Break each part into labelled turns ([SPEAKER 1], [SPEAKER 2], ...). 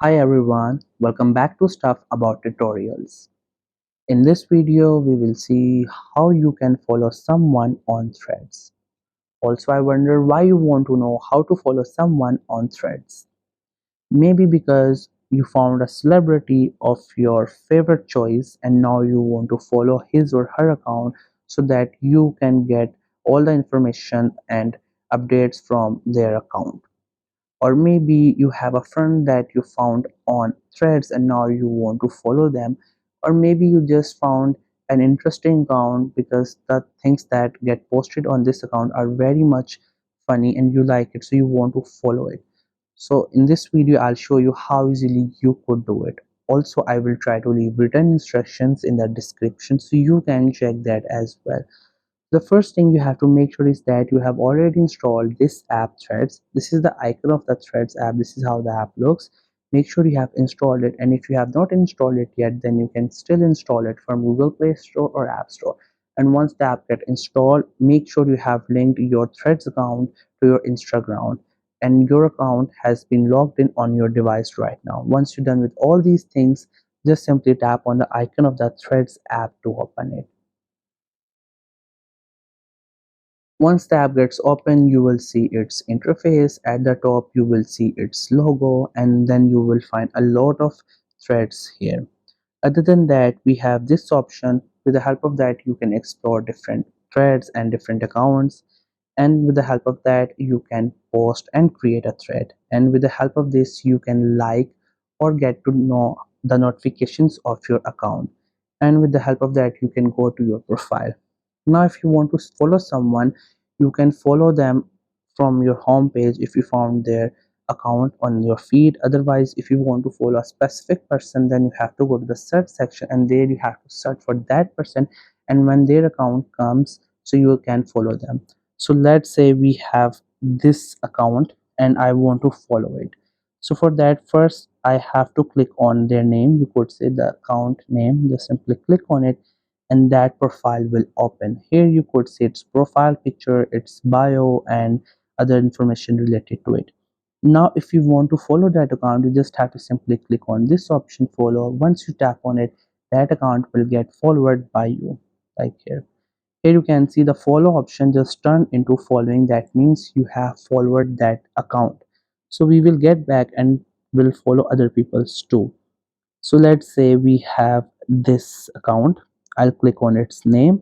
[SPEAKER 1] Hi everyone, welcome back to Stuff About Tutorials. In this video, we will see how you can follow someone on Threads. Also, I wonder why you want to know how to follow someone on Threads. Maybe because you found a celebrity of your favorite choice and now you want to follow his or her account so that you can get all the information and updates from their account. Or maybe you have a friend that you found on Threads and now you want to follow them. Or maybe you just found an interesting account because the things that get posted on this account are very much funny and you like it, so you want to follow it. So in this video I'll show you how easily you could do it. Also, I will try to leave written instructions in the description so you can check that as well. The first thing you have to make sure is that you have already installed this app Threads. This is the icon of the Threads app. This is how the app looks. Make sure you have installed it, and if you have not installed it yet, then you can still install it from Google Play Store or App Store. And once the app gets installed, make sure you have linked your Threads account to your Instagram and your account has been logged in on your device right now. Once you're done with all these things, just simply tap on the icon of the Threads app to open it. Once the app gets open, you will see its interface. At the top, you will see its logo, and then you will find a lot of threads here. Other than that, we have this option. With the help of that, you can explore different threads and different accounts. And with the help of that, you can post and create a thread. And with the help of this, you can like or get to know the notifications of your account. And with the help of that, you can go to your profile. Now if you want to follow someone, you can follow them from your home page if you found their account on your feed. Otherwise, if you want to follow a specific person, then you have to go to the search section and there you have to search for that person, and when their account comes, so you can follow them. So let's say we have this account and I want to follow it. So for that, first I have to click on their name. You could say the account name. Just simply click on it and that profile will open. Here you could see its profile picture, its bio, and other information related to it. Now if you want to follow that account, you just have to simply click on this option, follow. Once you tap on it, that account will get followed by you, like here. Here you can see the follow option just turned into following. That means you have followed that account. So we will get back and will follow other people's too. So let's say we have this account. I'll click on its name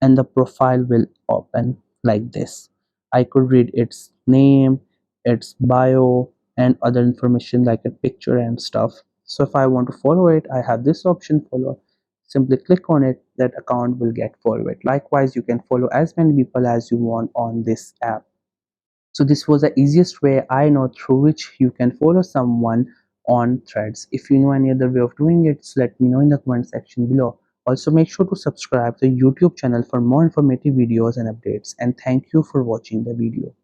[SPEAKER 1] and the profile will open like this. I could read its name, its bio, and other information like a picture and stuff. So if I want to follow it, I have this option, follow. Simply click on it, that account will get followed. Likewise, you can follow as many people as you want on this app. So this was the easiest way I know through which you can follow someone on Threads. If you know any other way of doing it, so let me know in the comment section below. Also make sure to subscribe to the YouTube channel for more informative videos and updates. And thank you for watching the video.